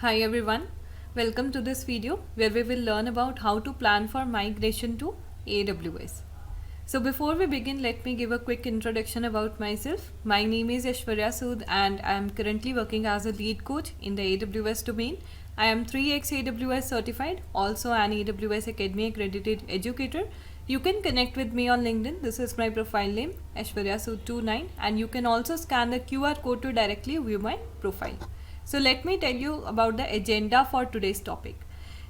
Hi everyone, welcome to this video where we will learn about how to plan for migration to AWS. So before we begin, let me give a quick introduction about myself. My name is Aishwarya Sood and I am currently working as a lead coach in the AWS domain. I am 3x AWS certified, also an AWS Academy accredited educator. You can connect with me on LinkedIn. This is my profile name, Aishwarya Sood 29, and you can also scan the QR code to directly view my profile. So let me tell you about the agenda for today's topic.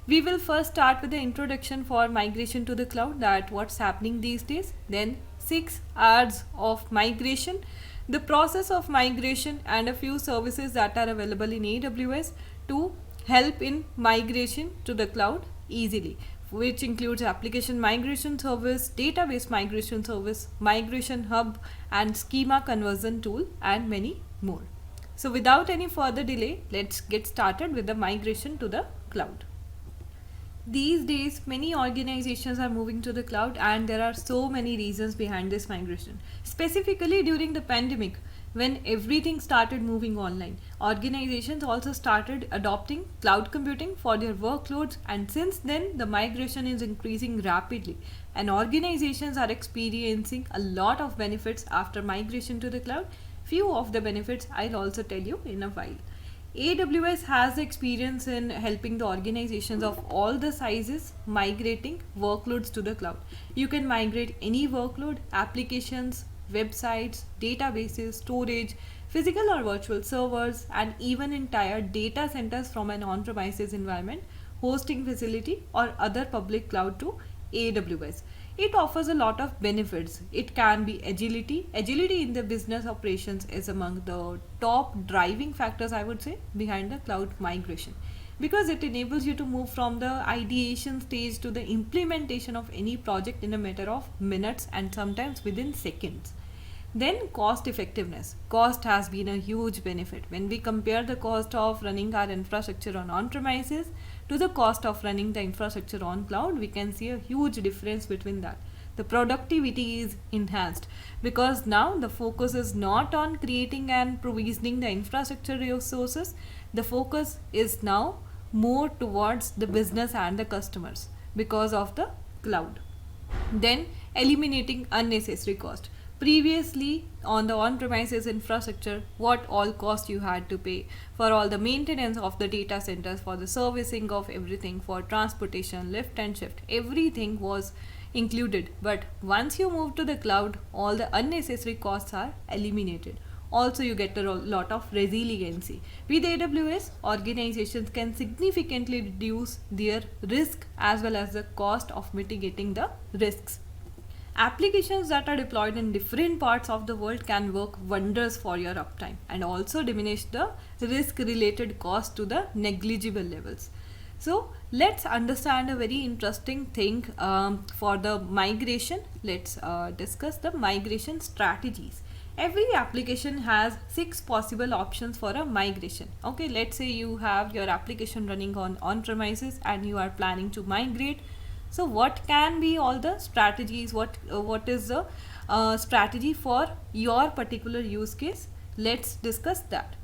We will first start with the introduction for migration to the cloud, that what's happening these days, then 6 hours of migration, the process of migration, and a few services that are available in AWS to help in migration to the cloud easily, which includes application migration service, database migration service, migration hub, and schema conversion tool, and many more. So without any further delay, let's get started with the migration to the cloud. These days, many organizations are moving to the cloud and there are so many reasons behind this migration. Specifically during the pandemic, when everything started moving online, organizations also started adopting cloud computing for their workloads, and since then the migration is increasing rapidly and organizations are experiencing a lot of benefits after migration to the cloud. Few of the benefits I'll also tell you in a while. AWS has experience in helping the organizations of all the sizes migrating workloads to the cloud. You can migrate any workload, applications, websites, databases, storage, physical or virtual servers, and even entire data centers from an on-premises environment, hosting facility, or other public cloud to AWS. It offers a lot of benefits. It can be agility. Agility in the business operations is among the top driving factors, I would say, behind the cloud migration, because it enables you to move from the ideation stage to the implementation of any project in a matter of minutes and sometimes within seconds. Then cost effectiveness. Cost has been a huge benefit. When we compare the cost of running our infrastructure on premises to the cost of running the infrastructure on cloud, we can see a huge difference between that. The productivity is enhanced because now the focus is not on creating and provisioning the infrastructure resources. The focus is now more towards the business and the customers because of the cloud. Then eliminating unnecessary cost. Previously on the on-premises infrastructure, what all cost you had to pay for all the maintenance of the data centers, for the servicing of everything, for transportation, lift and shift, everything was included. But once you move to the cloud, all the unnecessary costs are eliminated. Also, you get a lot of resiliency. With AWS, organizations can significantly reduce their risk as well as the cost of mitigating the risks. Applications that are deployed in different parts of the world can work wonders for your uptime and also diminish the risk related cost to the negligible levels. So let's understand a very interesting thing for the migration. Let's discuss the migration strategies. Every application has 6 possible options for a migration. Okay, let's say you have your application running on premises and you are planning to migrate. So what can be all the strategies? What is the strategy for your particular use case? Let's discuss that.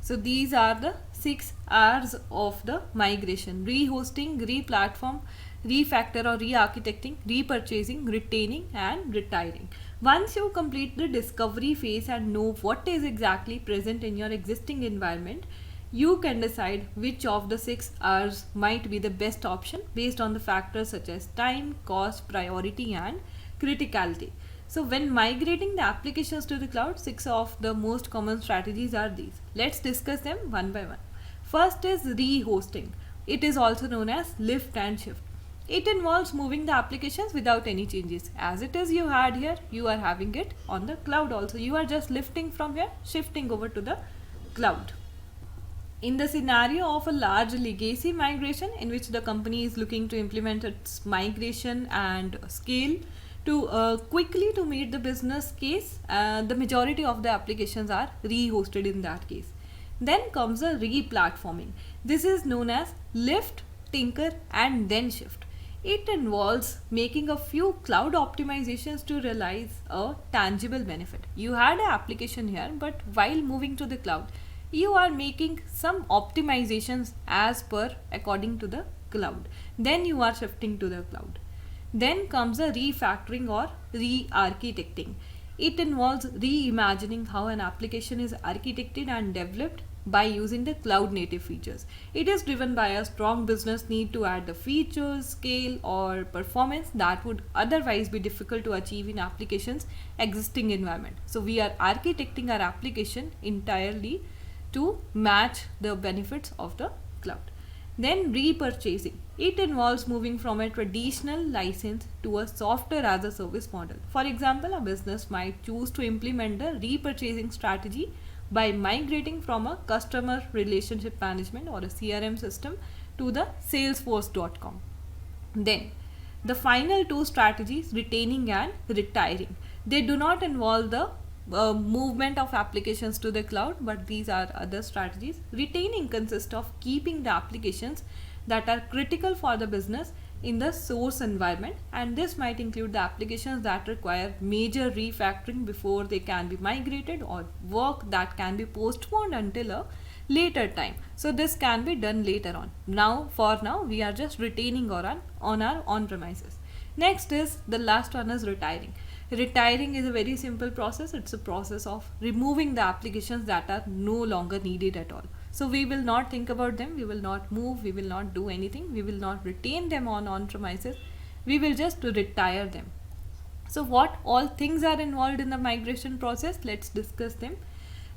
So these are the 6 R's of the migration: rehosting, replatform, refactor or re-architecting, repurchasing, retaining, and retiring. Once you complete the discovery phase and know what is exactly present in your existing environment, you can decide which of the 6 R's might be the best option based on the factors such as time, cost, priority, and criticality. So when migrating the applications to the cloud, 6 of the most common strategies are these. Let's discuss them one by one. First is rehosting. It is also known as lift and shift. It involves moving the applications without any changes. As it is you had here, you are having it on the cloud also. You are just lifting from here, shifting over to the cloud. In the scenario of a large legacy migration in which the company is looking to implement its migration and scale to quickly to meet the business case, the majority of the applications are rehosted in that case. Then comes the re-platforming. This is known as lift, tinker, and then shift. It involves making a few cloud optimizations to realize a tangible benefit. You had an application here, but while moving to the cloud, you are making some optimizations as per according to the cloud. Then you are shifting to the cloud. Then comes a refactoring or re-architecting. It involves reimagining how an application is architected and developed by using the cloud native features. It is driven by a strong business need to add the features, scale, or performance that would otherwise be difficult to achieve in applications existing environment. So we are architecting our application entirely to match the benefits of the cloud. Then repurchasing. It involves moving from a traditional license to a software as a service model. For example, a business might choose to implement the repurchasing strategy by migrating from a customer relationship management or a CRM system to the salesforce.com. Then the final two strategies, retaining and retiring. They do not involve the movement of applications to the cloud, but these are other strategies. Retaining consists of keeping the applications that are critical for the business in the source environment, and this might include the applications that require major refactoring before they can be migrated, or work that can be postponed until a later time. So this can be done later on. Now, for now, we are just retaining on our on-premises. Next is the last one is retiring. Retiring is a very simple process. It's a process of removing the applications that are no longer needed at all. So we will not think about them, we will not move, we will not do anything, we will not retain them on-premises, we will just retire them. So what all things are involved in the migration process? Let's discuss them.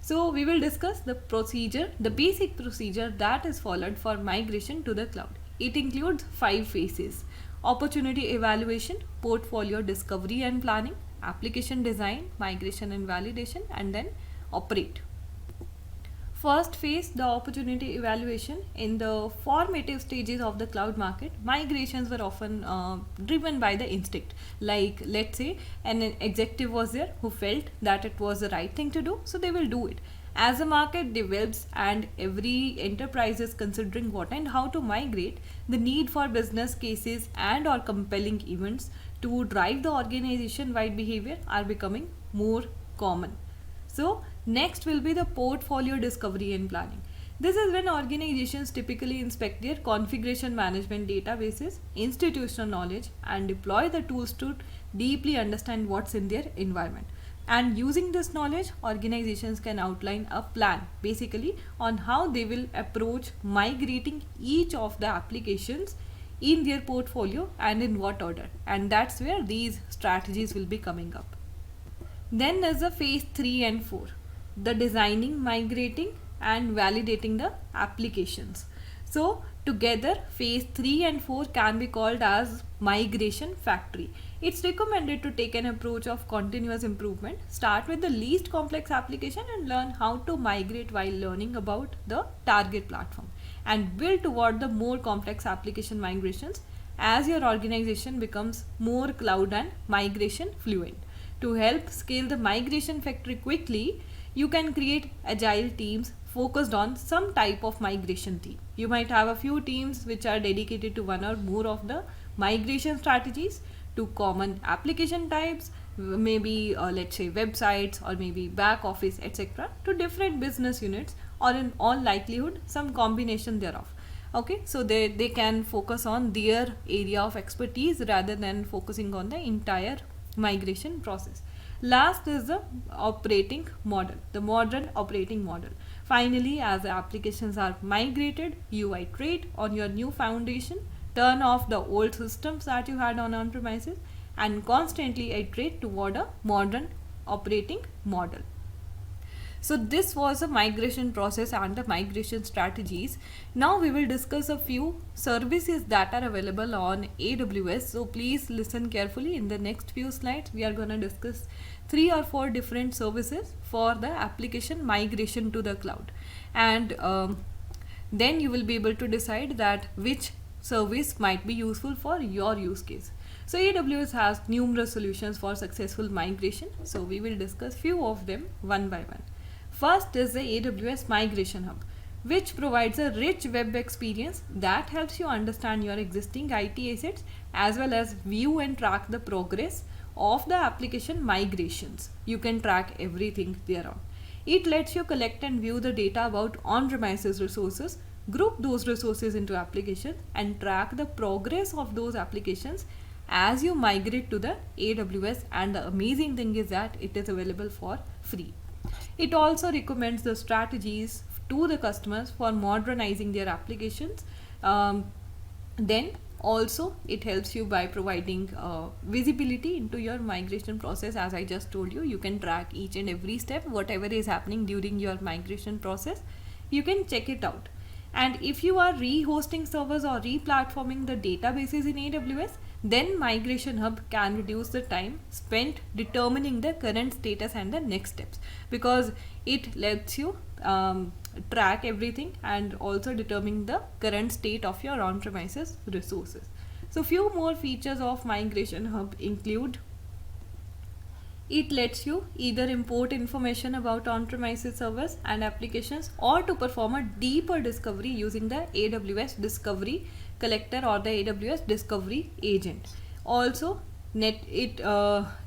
So we will discuss the procedure, the basic procedure that is followed for migration to the cloud. It includes 5 phases: opportunity evaluation, portfolio discovery and planning, application design, migration and validation, and then operate. First phase, the opportunity evaluation. In the formative stages of the cloud market, migrations were often driven by the instinct. Like, let's say an executive was there who felt that it was the right thing to do, so they will do it. As the market develops and every enterprise is considering what and how to migrate, the need for business cases and or compelling events to drive the organization-wide behavior are becoming more common. So next will be the portfolio discovery and planning. This is when organizations typically inspect their configuration management databases, institutional knowledge, and deploy the tools to deeply understand what's in their environment. And using this knowledge, organizations can outline a plan basically on how they will approach migrating each of the applications in their portfolio and in what order. And that's where these strategies will be coming up. Then there's a phase 3 and 4, the designing, migrating, and validating the applications. So together, phase 3 and 4 can be called as migration factory. It's recommended to take an approach of continuous improvement. Start with the least complex application and learn how to migrate while learning about the target platform, and build toward the more complex application migrations as your organization becomes more cloud and migration fluent. To help scale the migration factory quickly, you can create agile teams focused on some type of migration team. You might have a few teams which are dedicated to one or more of the migration strategies, to common application types, maybe let's say websites or maybe back office, etc., to different business units, or in all likelihood some combination thereof. Okay, so they can focus on their area of expertise rather than focusing on the entire migration process. Last is the operating model, the modern operating model. Finally, as the applications are migrated, you iterate on your new foundation, turn off the old systems that you had on premises, and constantly iterate toward a modern operating model. So this was a migration process and the migration strategies. Now we will discuss a few services that are available on AWS. So please listen carefully. In the next few slides, we are going to discuss 3 or 4 different services for the application migration to the cloud. And then you will be able to decide that which service might be useful for your use case. So AWS has numerous solutions for successful migration. So we will discuss few of them one by one. First is the AWS Migration Hub, which provides a rich web experience that helps you understand your existing IT assets as well as view and track the progress of the application migrations. You can track everything thereon. It lets you collect and view the data about on-premises resources, group those resources into applications, and track the progress of those applications as you migrate to the AWS. And the amazing thing is that it is available for free. It also recommends the strategies to the customers for modernizing their applications. Then also it helps you by providing visibility into your migration process. As I just told you, you can track each and every step, whatever is happening during your migration process. You can check it out. And if you are rehosting servers or replatforming the databases in AWS, then Migration Hub can reduce the time spent determining the current status and the next steps, because it lets you track everything and also determine the current state of your on-premises resources. So few more features of Migration Hub include: it lets you either import information about on-premises servers and applications, or to perform a deeper discovery using the AWS Discovery Collector or the AWS Discovery Agent. Also, the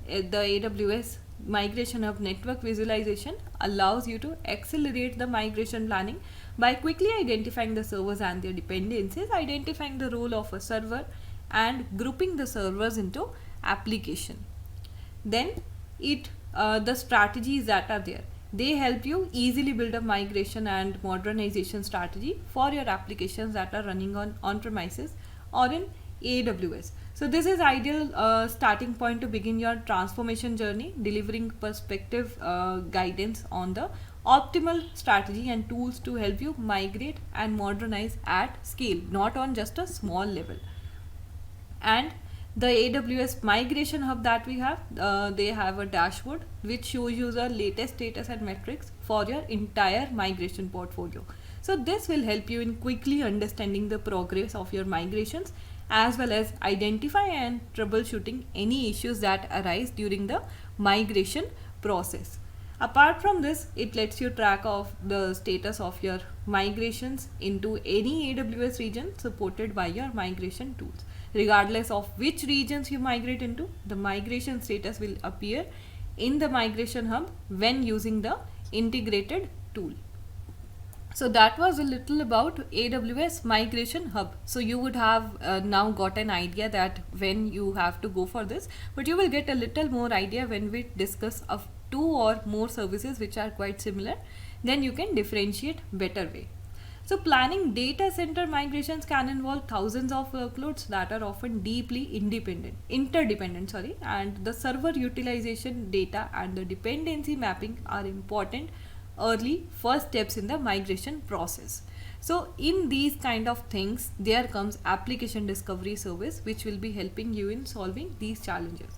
AWS Migration Hub Network Visualization allows you to accelerate the migration planning by quickly identifying the servers and their dependencies, identifying the role of a server, and grouping the servers into application. Then the strategies that are there, they help you easily build a migration and modernization strategy for your applications that are running on premises or in AWS. So this is ideal starting point to begin your transformation journey, delivering perspective guidance on the optimal strategy and tools to help you migrate and modernize at scale, not on just a small level. And the AWS Migration Hub that we have, they have a dashboard which shows you the latest status and metrics for your entire migration portfolio. So this will help you in quickly understanding the progress of your migrations, as well as identify and troubleshooting any issues that arise during the migration process. Apart from this, it lets you track of the status of your migrations into any AWS region supported by your migration tools. Regardless of which regions you migrate into, the migration status will appear in the Migration Hub when using the integrated tool. So that was a little about AWS Migration Hub. So you would have now got an idea that when you have to go for this, but you will get a little more idea when we discuss of 2 or more services which are quite similar. Then you can differentiate better way. So planning data center migrations can involve thousands of workloads that are often deeply interdependent, and the server utilization data and the dependency mapping are important early first steps in the migration process. So in these kind of things, there comes application discovery service, which will be helping you in solving these challenges.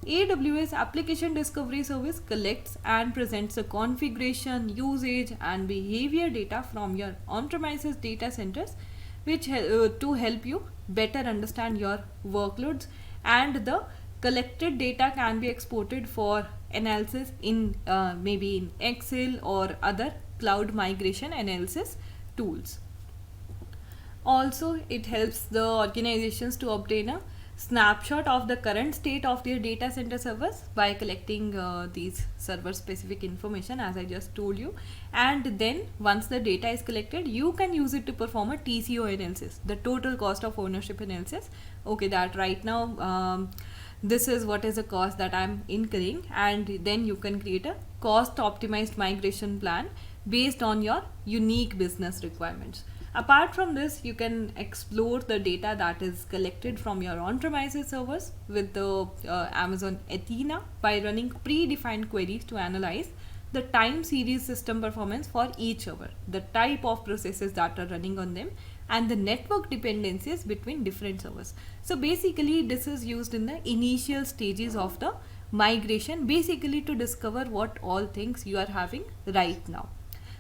AWS Application Discovery Service collects and presents the configuration, usage, and behavior data from your on-premises data centers, which to help you better understand your workloads, and the collected data can be exported for analysis in maybe in Excel or other cloud migration analysis tools. Also, it helps the organizations to obtain a snapshot of the current state of their data center servers by collecting these server specific information, as I just told you. And then once the data is collected, you can use it to perform a TCO analysis, the total cost of ownership analysis. Okay, that right now this is what is the cost that I'm incurring, and then you can create a cost optimized migration plan based on your unique business requirements. Apart from this, you can explore the data that is collected from your on-premises servers with the Amazon Athena by running predefined queries to analyze the time series system performance for each server, the type of processes that are running on them, and the network dependencies between different servers. So basically, this is used in the initial stages of the migration, basically to discover what all things you are having right now.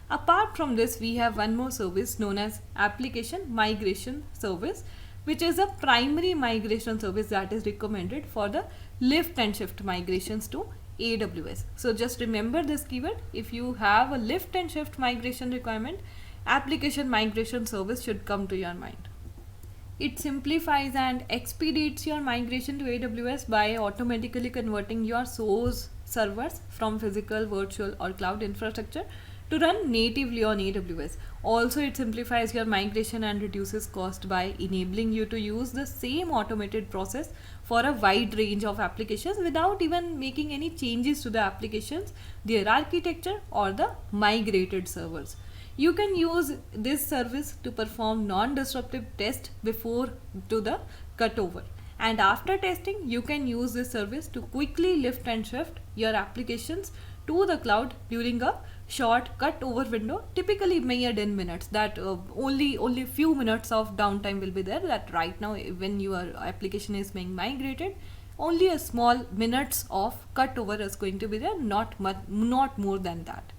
Apart from this, we have one more service known as Application Migration Service, which is a primary migration service that is recommended for the lift and shift migrations to AWS. So just remember this keyword. If you have a lift and shift migration requirement, Application Migration Service should come to your mind. It simplifies and expedites your migration to AWS by automatically converting your source servers from physical, virtual or cloud infrastructure to run natively on AWS. Also, it simplifies your migration and reduces cost by enabling you to use the same automated process for a wide range of applications without even making any changes to the applications, their architecture or the migrated servers. You can use this service to perform non-disruptive tests before to the cutover. And after testing, you can use this service to quickly lift and shift your applications to the cloud during a short cutover window, typically measured in minutes. That only few minutes of downtime will be there. That right now, when your application is being migrated, only a small minutes of cutover is going to be there, not much, not more than that.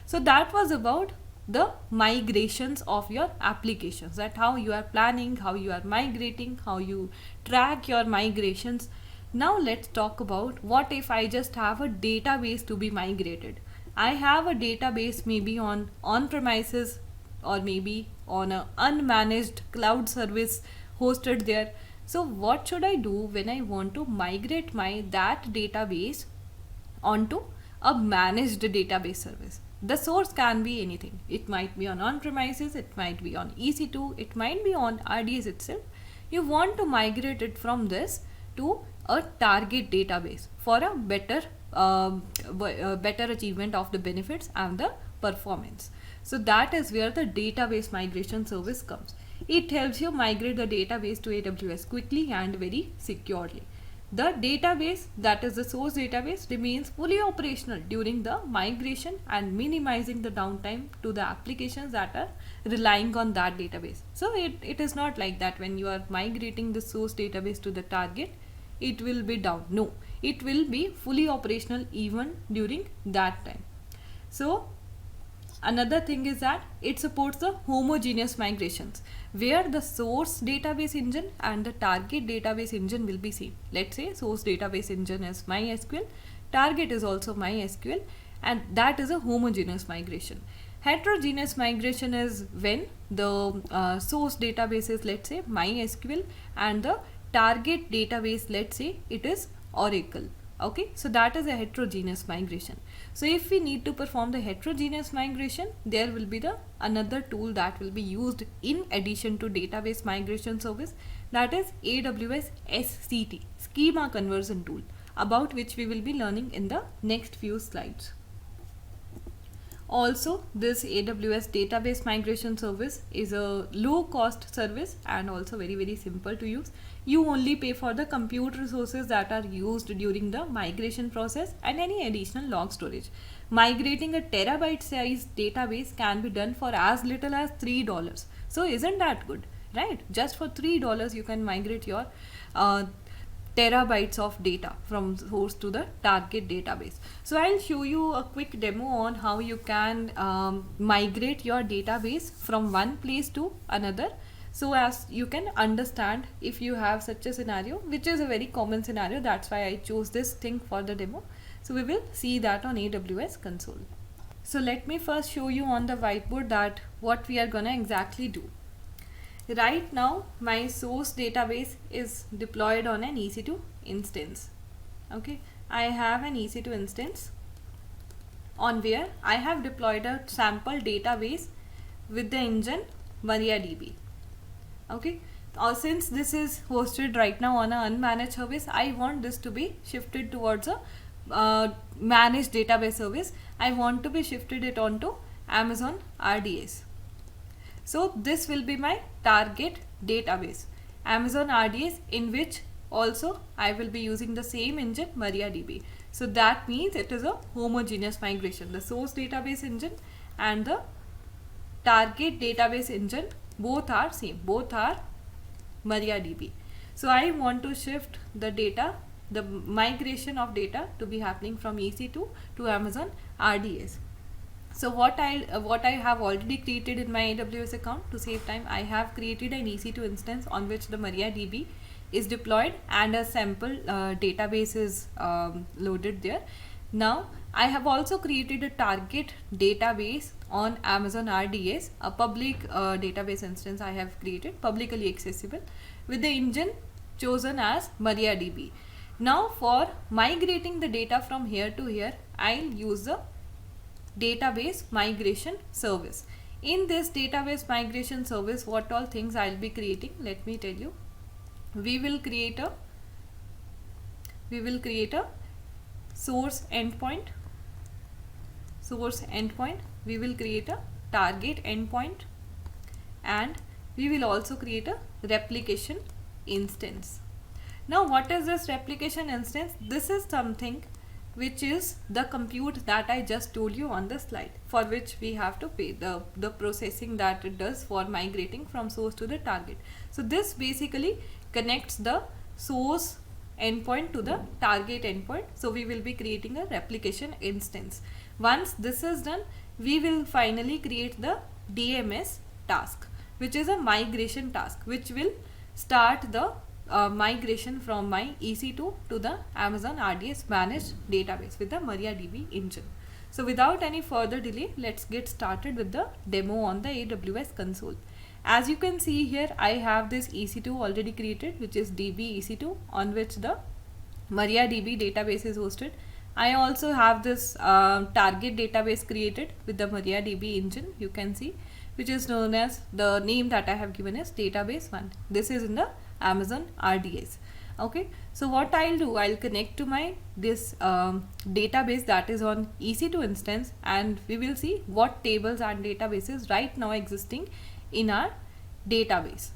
So that was about the migrations of your applications, that how you are planning, how you are migrating, how you track your migrations. Now let's talk about what if I just have a database to be migrated. I have a database maybe on premises or maybe on a unmanaged cloud service hosted there. So what should I do when I want to migrate that database onto a managed database service? The source can be anything. It might be on premises, it might be on EC2, it might be on RDS itself. You want to migrate it from this to a target database for a better achievement of the benefits and the performance. So that is where the database migration service comes. It helps you migrate the database to AWS quickly and very securely. The database, that is the source database, remains fully operational during the migration and minimizing the downtime to the applications that are relying on that database. So it is not like that when you are migrating the source database to the target, it will be down. No, it will be fully operational even during that time. So another thing is that it supports the homogeneous migrations where the source database engine and the target database engine will be same. Let's say source database engine is MySQL, target is also MySQL, and that is a homogeneous migration. Heterogeneous migration is when the source database is, let's say, MySQL and the target database, let's say it is Oracle. Okay, so that is a heterogeneous migration. So if we need to perform the heterogeneous migration, there will be the another tool that will be used in addition to database migration service, that is AWS SCT, Schema conversion tool, about which we will be learning in the next few slides. Also, this AWS database migration service is a low cost service and also very simple to use. You only pay for the compute resources that are used during the migration process and any additional log storage. Migrating a terabyte size database can be done for as little as $3. So isn't that good, right? Just for $3 you can migrate your terabytes of data from source to the target database. So I'll show you a quick demo on how you can migrate your database from one place to another, so as you can understand if you have such a scenario, which is a very common scenario. That's why I chose this thing for the demo. So we will see that on AWS console. So let me first show you on the whiteboard that what we are gonna exactly do. Right now my source database is deployed on an EC2 instance. Okay, I have an EC2 instance on where I have deployed a sample database with the engine MariaDB. Okay, since this is hosted right now on an unmanaged service, I want this to be shifted towards a managed database service. I want to be shifted it onto Amazon RDS. So this will be my target database, Amazon RDS, in which also I will be using the same engine MariaDB. So that means it is a homogeneous migration. The source database engine and the target database engine both are same, both are MariaDB. So I want to shift the data, the migration of data to be happening from EC2 to Amazon RDS. So what I have already created in my AWS account, to save time, I have created an EC2 instance on which the MariaDB is deployed and a sample database is loaded there. Now I have also created a target database on Amazon RDS, a public database instance I have created, publicly accessible, with the engine chosen as MariaDB. Now for migrating the data from here to here, I'll use the database migration service. In this database migration service, what all things I'll be creating, let me tell you. We will create a source endpoint. We will create a target endpoint, and we will also create a replication instance. Now what is this replication instance? This is something which is the compute that I just told you on the slide, for which we have to pay the processing that it does for migrating from source to the target. So this basically connects the source endpoint to the target endpoint. So we will be creating a replication instance. Once this is done, we will finally create the DMS task, which is a migration task, which will start the migration from my EC2 to the Amazon RDS managed database with the MariaDB engine. So without any further delay, let's get started with the demo on the AWS console. As you can see here, I have this EC2 already created, which is DB EC2, on which the MariaDB database is hosted. I also have this target database created with the MariaDB engine, you can see, which is known as, the name that I have given is database 1. This is in the Amazon RDS. Okay, so what I'll do, I'll connect to my this database that is on EC2 instance, and we will see what tables and databases right now existing in our database.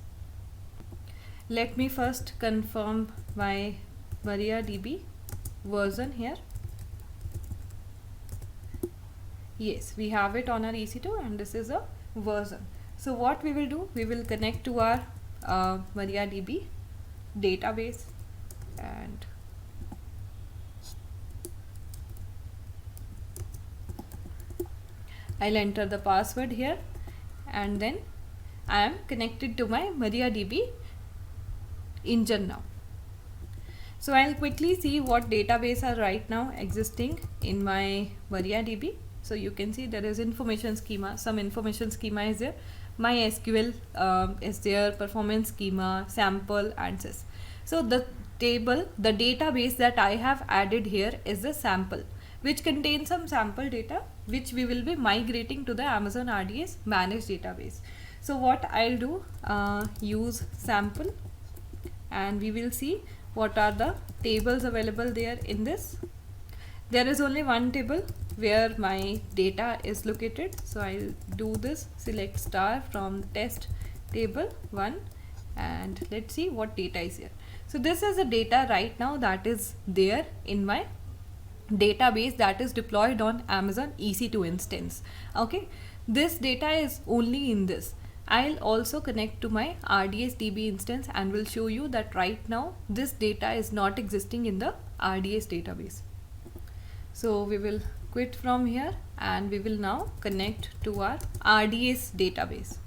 Let me first confirm my MariaDB version here. Yes, we have it on our EC2 and this is a version. So what we will do, we will connect to our MariaDB database, and I'll enter the password here, and then I am connected to my MariaDB engine now. So I'll quickly see what database are right now existing in my MariaDB. So you can see there is information schema, some information schema is there, MySQL is there, performance schema, sample, and sys. So the database that I have added here is the sample, which contains some sample data which we will be migrating to the Amazon RDS managed database. So what I'll do, use sample, and we will see what are the tables available there in this. There is only one table where my data is located, so I'll do this, select star from test table 1, and let's see what data is here. So this is the data right now that is there in my database that is deployed on Amazon EC2 instance. Okay, this data is only in this. I'll also connect to my RDS DB instance and will show you that right now this data is not existing in the RDS database. So we will quit from here and we will now connect to our RDS database.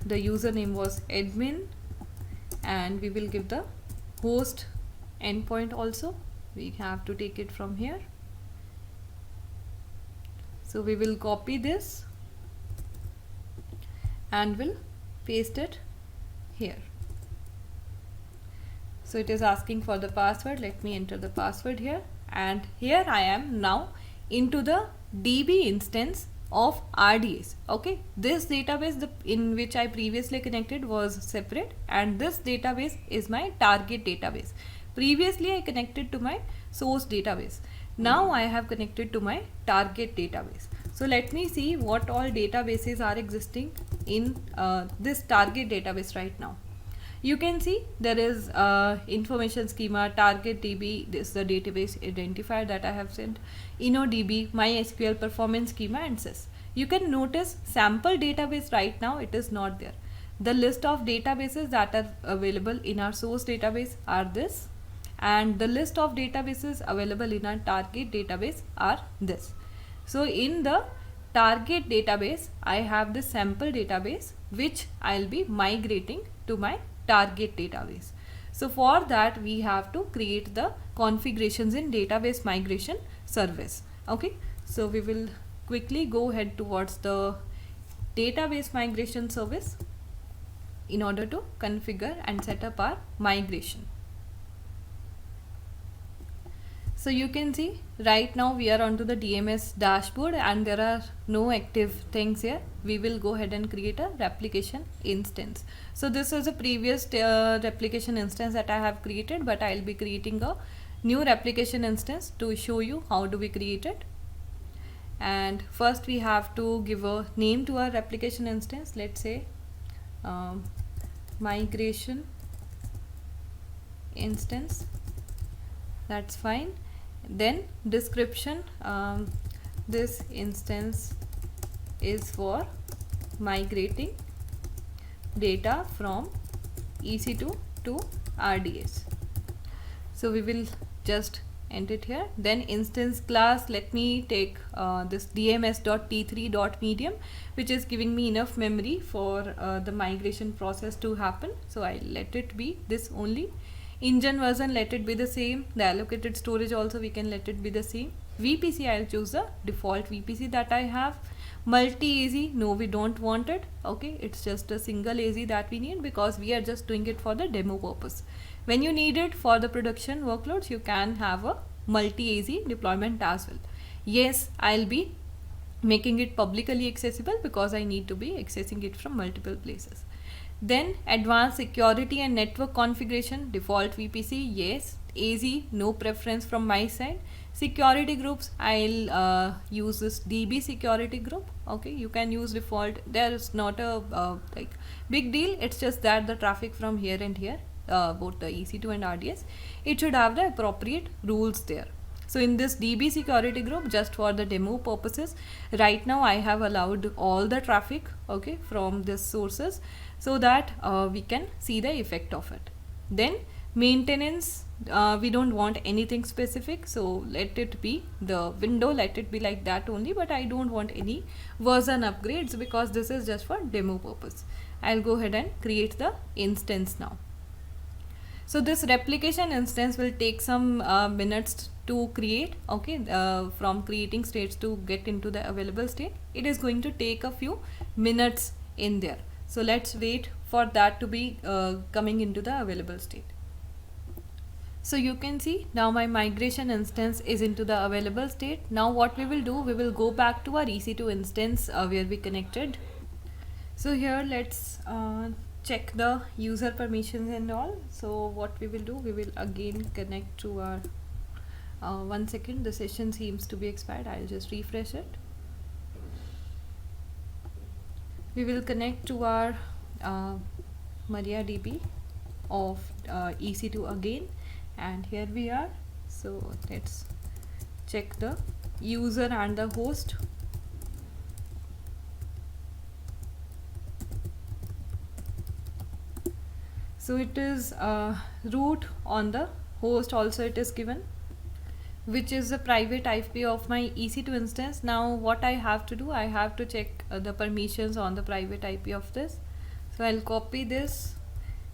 The username was admin, and we will give the host endpoint also. We have to take it from here. So we will copy this and will paste it here. So it is asking for the password. Let me enter the password here, and here I am now into the DB instance of RDS. Okay, this database in which I previously connected was separate, and this database is my target database. Previously I connected to my source database. Now I have connected to my target database. So let me see what all databases are existing in this target database right now. You can see there is information schema, target DB, this is the database identifier that I have sent, InnoDB, MySQL, performance schema, and sys. You can notice sample database right now, it is not there. The list of databases that are available in our source database are this, and the list of databases available in our target database are this. So in the target database, I have the sample database which I'll be migrating to my target database. So for that we have to create the configurations in database migration service. Okay, so we will quickly go ahead towards the database migration service in order to configure and set up our migration. So you can see right now we are onto the DMS dashboard and there are no active things here. We will go ahead and create a replication instance. So this is a previous replication instance that I have created, but I'll be creating a new replication instance to show you how do we create it. And first we have to give a name to our replication instance. Let's say migration instance. That's fine. Then description, this instance is for migrating data from EC2 to RDS. So we will just end it here. Then instance class, let me take this dms.t3.medium, which is giving me enough memory for the migration process to happen. So I'll let it be this only. Engine version, let it be the same. The allocated storage also we can let it be the same. VPC, I'll choose the default VPC that I have. Multi-AZ, no, we don't want it. Okay, it's just a single AZ that we need because we are just doing it for the demo purpose. When you need it for the production workloads, you can have a multi-AZ deployment as well. Yes, I'll be making it publicly accessible because I need to be accessing it from multiple places. Then advanced security and network configuration, default VPC, yes. AZ, no preference from my side. Security groups, I'll use this DB security group. Okay, you can use default. There is not a like big deal. It's just that the traffic from here and here, both the EC2 and RDS, it should have the appropriate rules there. So in this DB security group, just for the demo purposes, right now I have allowed all the traffic, okay, from these sources, so that we can see the effect of it. Then maintenance, we don't want anything specific, so let it be the window, let it be like that only, but I don't want any version upgrades because this is just for demo purpose. I'll go ahead and create the instance now. So this replication instance will take some minutes to create, okay, from creating states to get into the available state. It is going to take a few minutes in there. So let's wait for that to be coming into the available state. So you can see now my migration instance is into the available state. Now what we will do, we will go back to our EC2 instance where we connected. So here let's check the user permissions and all. So what we will do, we will again connect to our 1 second, the session seems to be expired. I'll just refresh it. We will connect to our MariaDB of EC2 again, and here we are. So let's check the user and the host. So it is root on the host also it is given, which is the private IP of my EC2 instance. Now what I have to do, I have to check the permissions on the private IP of this. So I'll copy this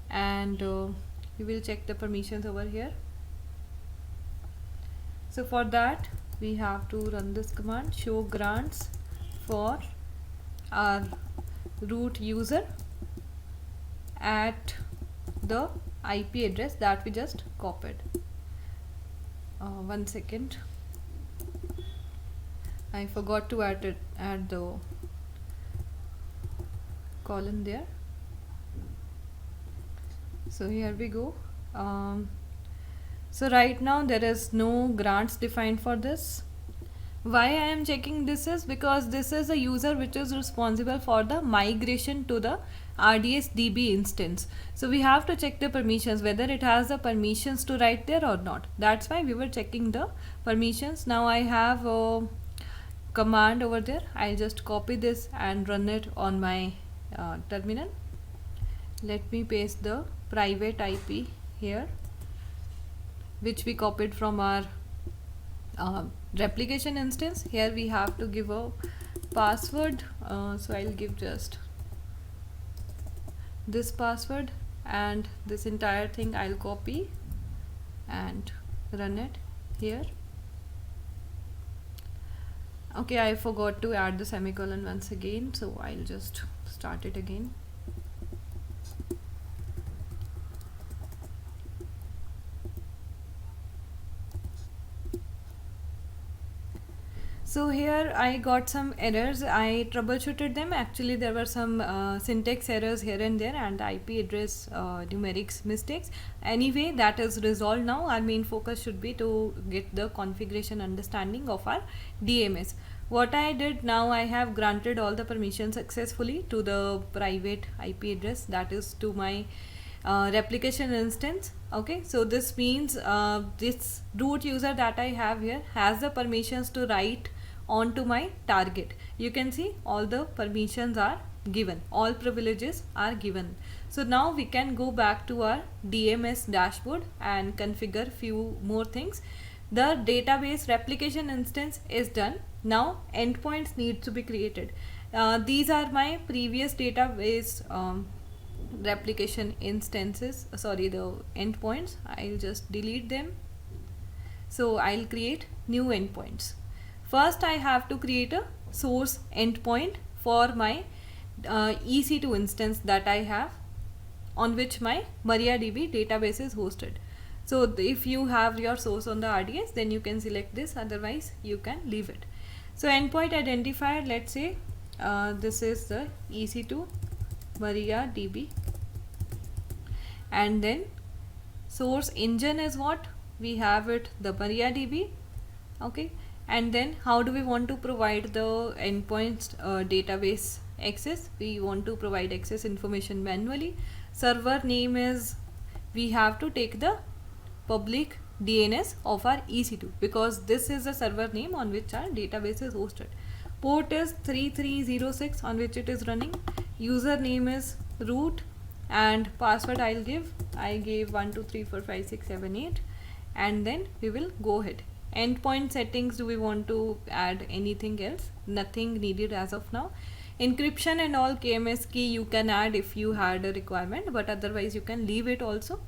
and we will check the permissions over here. So for that we have to run this command, show grants for our root user at the IP address that we just copied. 1 second, I forgot to add the column there. So here we go. So right now there is no grants defined for this. Why I am checking this is because this is a user which is responsible for the migration to the RDS DB instance. So we have to check the permissions, whether it has the permissions to write there or not. That's why we were checking the permissions. Now I have a command over there. I'll just copy this and run it on my terminal. Let me paste the private IP here, which we copied from our replication instance. Here we have to give a password, so I'll give just this password, and this entire thing I'll copy and run it here. Okay, I forgot to add the semicolon once again, so I'll just start it again. So here I got some errors. I troubleshooted them. Actually, there were some syntax errors here and there, and IP address numerics mistakes. Anyway, that is resolved now. Our main focus should be to get the configuration understanding of our DMS. What I did now, I have granted all the permissions successfully to the private IP address, that is to my replication instance. Okay, so this means this root user that I have here has the permissions to write onto my target. You can see all the permissions are given, all privileges are given. So now we can go back to our DMS dashboard and configure few more things. The database replication instance is done. Now endpoints need to be created. These are my previous database replication instances, the endpoints. I'll just delete them. So I'll create new endpoints. First I have to create a source endpoint for my EC2 instance that I have, on which my MariaDB database is hosted. So if you have your source on the RDS, then you can select this, otherwise you can leave it. So endpoint identifier, let's say this is the EC2 MariaDB, and then source engine is what we have it, the MariaDB. Okay, and then how do we want to provide the endpoints database access? We want to provide access information manually. Server name is, we have to take the public DNS of our EC2, because this is the server name on which our database is hosted. Port is 3306 on which it is running. Username is root, and password I gave 123456778, and then we will go ahead. Endpoint settings, do we want to add anything else? Nothing needed as of now. Encryption and all KMS key you can add if you had a requirement, but otherwise you can leave it also.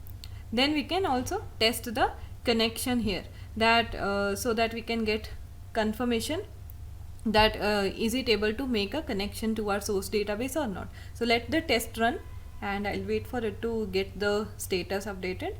Then we can also test the connection here, that so that we can get confirmation that is it able to make a connection to our source database or not. So let the test run, and I'll wait for it to get the status updated.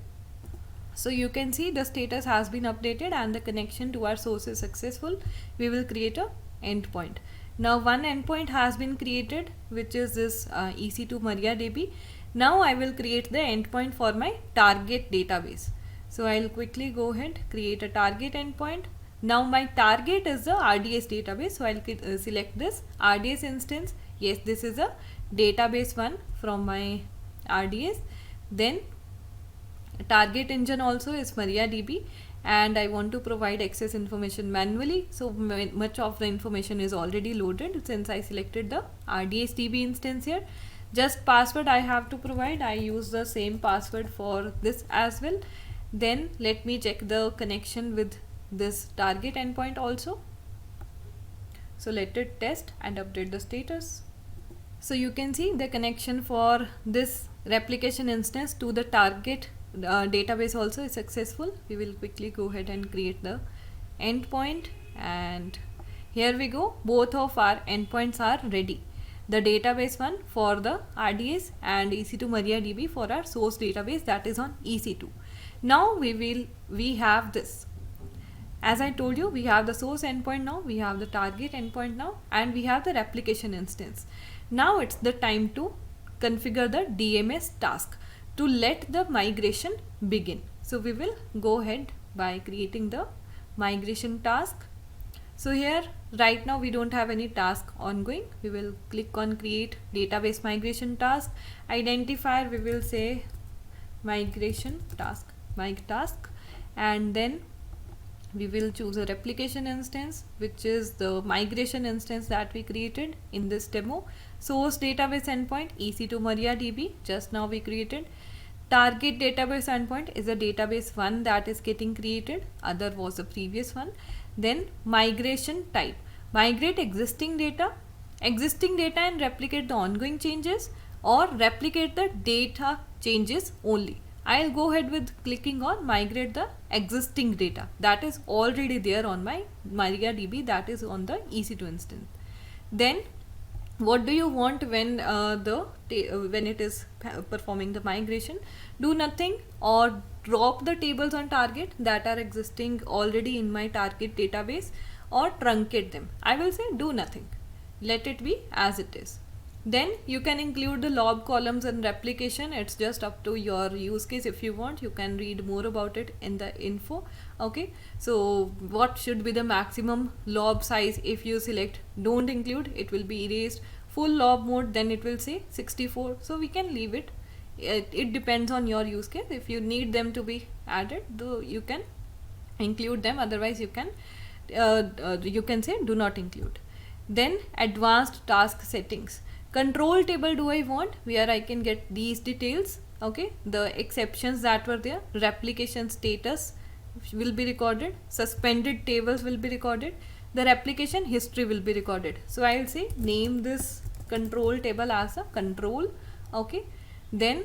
So you can see the status has been updated and the connection to our source is successful. We will create a endpoint. Now one endpoint has been created, which is this EC2 MariaDB. Now I will create the endpoint for my target database. So I'll quickly go ahead, create a target endpoint. Now my target is the RDS database, so I'll select this RDS instance. Yes, this is a database one from my RDS. Then target engine also is MariaDB, and I want to provide access information manually, so much of the information is already loaded since I selected the RDS DB instance here. Just password I have to provide. I use the same password for this as well. Then let me check the connection with this target endpoint also. So let it test and update the status. So you can see the connection for this replication instance to the target database also is successful. We will quickly go ahead and create the endpoint, and here we go. Both of our endpoints are ready. The database one for the RDS and EC2 MariaDB for our source database that is on EC2. Now we have this. As I told you, we have the source endpoint now, we have the target endpoint now, and we have the replication instance. Now it's the time to configure the DMS task to let the migration begin. So we will go ahead by creating the migration task. So here right now we don't have any task ongoing. We will click on create database migration task. Identifier we will say migration task, and then we will choose a replication instance, which is the migration instance that we created in this demo. Source database endpoint EC2 MariaDB, just now we created. Target database endpoint is a database one that is getting created, other was the previous one. Then migration type, migrate existing data and replicate the ongoing changes, or replicate the data changes only. I'll go ahead with clicking on migrate the existing data that is already there on my MariaDB, that is on the EC2 instance. Then what do you want when when it is performing the migration? Do nothing or drop the tables on target that are existing already in my target database, or truncate them. I will say do nothing. Let it be as it is. Then you can include the lob columns and replication. It's just up to your use case. If you want, you can read more about it in the info. Okay, so what should be the maximum lob size? If you select don't include, it will be erased. Full lob mode, then it will say 64. So we can leave it. It depends on your use case. If you need them to be added, though, you can include them. Otherwise you can say do not include. Then advanced task settings. Control table do I want, where I can get these details. Okay, the exceptions that were there, replication status will be recorded, suspended tables will be recorded, the replication history will be recorded. So I will say name this control table as a control. Okay, then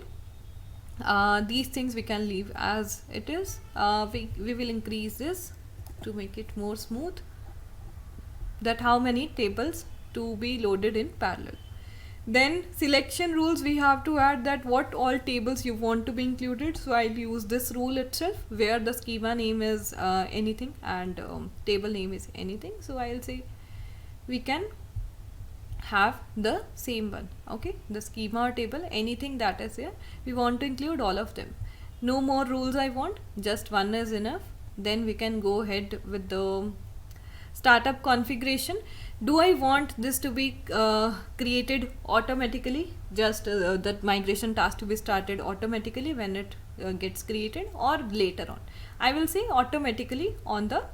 these things we can leave as it is. We will increase this to make it more smooth, that how many tables to be loaded in parallel. Then selection rules, we have to add that what all tables you want to be included. So I'll use this rule itself, where the schema name is anything and table name is anything. So I'll say we can have the same one. Okay, the schema or table, anything that is here, we want to include all of them. No more rules I want, just one is enough. Then we can go ahead with the startup configuration. Do I want this to be created automatically, just that migration task to be started automatically when it gets created, or later on? I will say automatically on the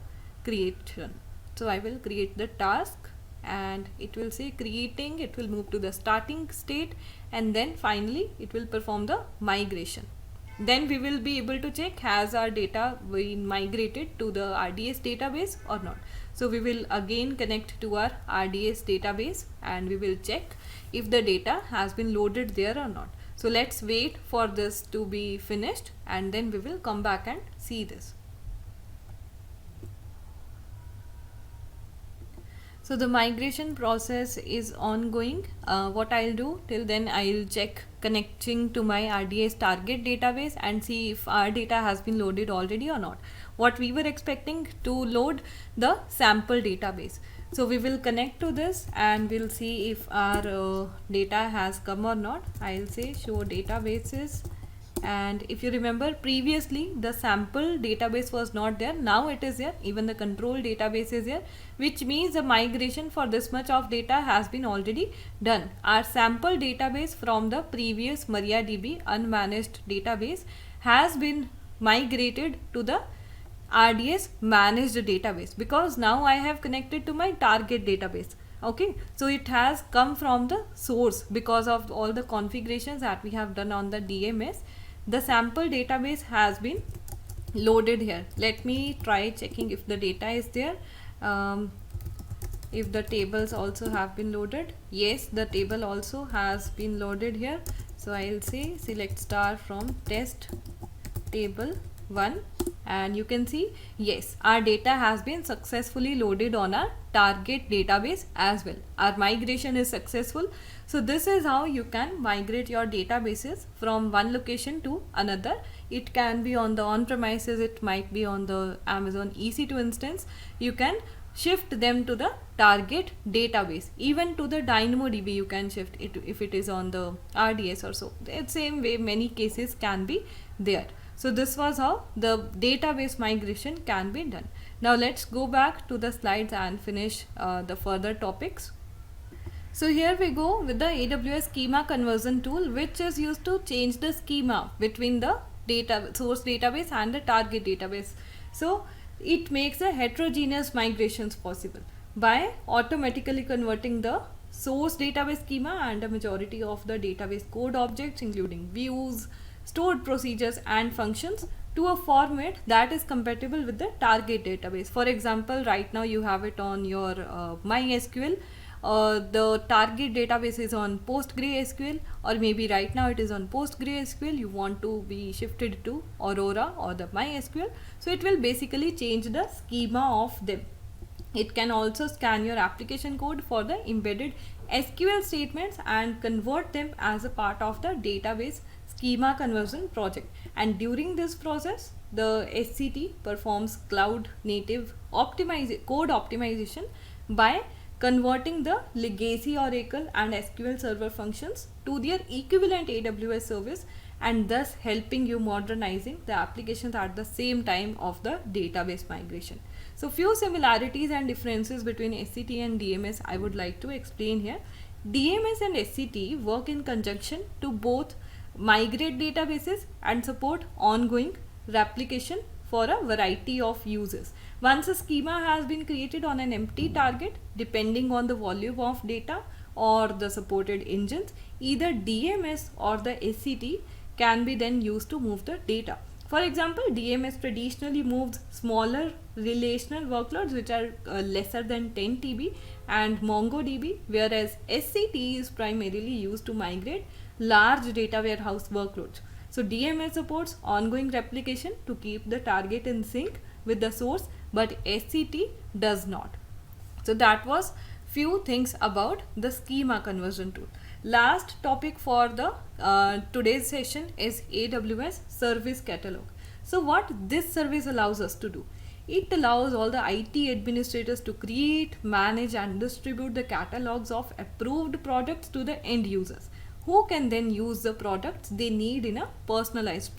creation. So I will create the task and it will say creating, it will move to the starting state, and then finally it will perform the migration. Then we will be able to check has our data been migrated to the RDS database or not. So we will again connect to our RDS database and we will check if the data has been loaded there or not. So let's wait for this to be finished and then we will come back and see this. So the migration process is ongoing. What I'll do till then, I'll check connecting to my RDS target database and see if our data has been loaded already or not. What we were expecting to load the sample database. So we will connect to this and we'll see if our data has come or not. I'll say show databases. And if you remember previously the sample database was not there, now it is here, even the control database is here, which means the migration for this much of data has been already done. Our sample database from the previous MariaDB unmanaged database has been migrated to the RDS managed database, because now I have connected to my target database. Okay, so it has come from the source because of all the configurations that we have done on the DMS. The sample database has been loaded here. Let me try checking if the data is there. If the tables also have been loaded. Yes, the table also has been loaded here. So I'll say select star from test table 1 and you can see yes, our data has been successfully loaded on our target database as well. Our migration is successful. So this is how you can migrate your databases from one location to another. It can be on the on-premises, it might be on the Amazon EC2 instance. You can shift them to the target database. Even to the DynamoDB you can shift it if it is on the RDS or so. The same way many cases can be there. So this was how the database migration can be done. Now let's go back to the slides and finish the further topics. So here we go with the AWS schema conversion tool, which is used to change the schema between the source database and the target database. So it makes a heterogeneous migrations possible by automatically converting the source database schema and a majority of the database code objects, including views, stored procedures and functions, to a format that is compatible with the target database. For example, right now you have it on your MySQL. The target database is on PostgreSQL, or maybe right now it is on PostgreSQL. You want to be shifted to Aurora or the MySQL. So it will basically change the schema of them. It can also scan your application code for the embedded SQL statements and convert them as a part of the database schema conversion project. And during this process, the SCT performs cloud native code optimization by converting the legacy Oracle and SQL Server functions to their equivalent AWS service, and thus helping you modernizing the applications at the same time of the database migration. So few similarities and differences between SCT and DMS I would like to explain here. DMS and SCT work in conjunction to both migrate databases and support ongoing replication for a variety of users. Once a schema has been created on an empty target, depending on the volume of data or the supported engines, either DMS or the SCT can be then used to move the data. For example, DMS traditionally moves smaller relational workloads which are lesser than 10 TB and MongoDB, whereas SCT is primarily used to migrate large data warehouse workloads. So DMS supports ongoing replication to keep the target in sync with the source, but SCT does not. So that was few things about the schema conversion tool. Last topic for the today's session is AWS Service Catalog. So what this service allows us to do? It allows all the IT administrators to create, manage and distribute the catalogs of approved products to the end users, who can then use the products they need in a personalized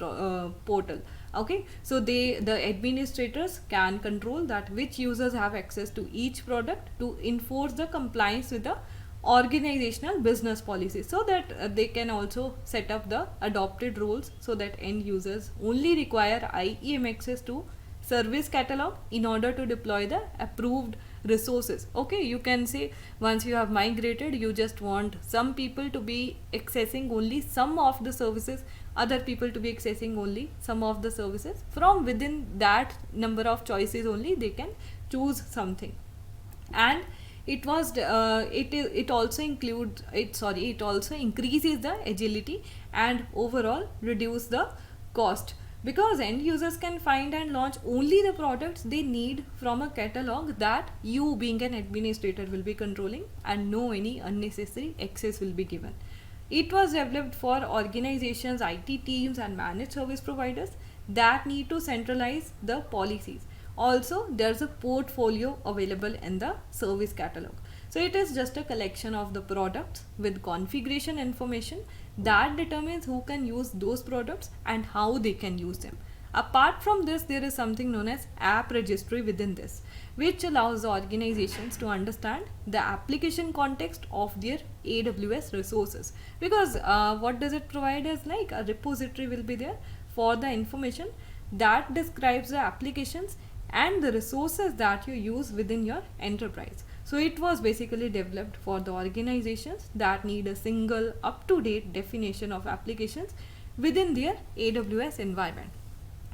portal. Okay, so the administrators can control that which users have access to each product to enforce the compliance with the organizational business policies, so that they can also set up the adopted rules so that end users only require IEM access to service catalog in order to deploy the approved resources. Okay, you can say once you have migrated, you just want some people to be accessing only some of the services, other people to be accessing only some of the services. From within that number of choices only they can choose something. And it also increases the agility and overall reduce the cost, because end users can find and launch only the products they need from a catalog that you being an administrator will be controlling, and no any unnecessary access will be given. It was developed for organizations, IT teams and managed service providers that need to centralize the policies. Also, there's a portfolio available in the service catalog. So it is just a collection of the products with configuration information that determines who can use those products and how they can use them. Apart from this, there is something known as app registry within this, which allows the organizations to understand the application context of their AWS resources. Because what does it provide is like a repository will be there for the information that describes the applications and the resources that you use within your enterprise. So it was basically developed for the organizations that need a single up-to-date definition of applications within their AWS environment.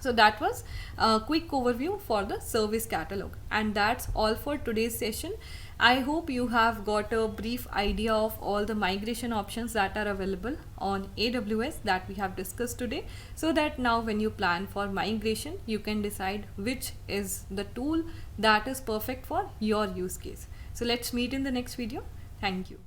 So that was a quick overview for the service catalog, and that's all for today's session. I hope you have got a brief idea of all the migration options that are available on AWS that we have discussed today, so that now when you plan for migration, you can decide which is the tool that is perfect for your use case. So let's meet in the next video. Thank you.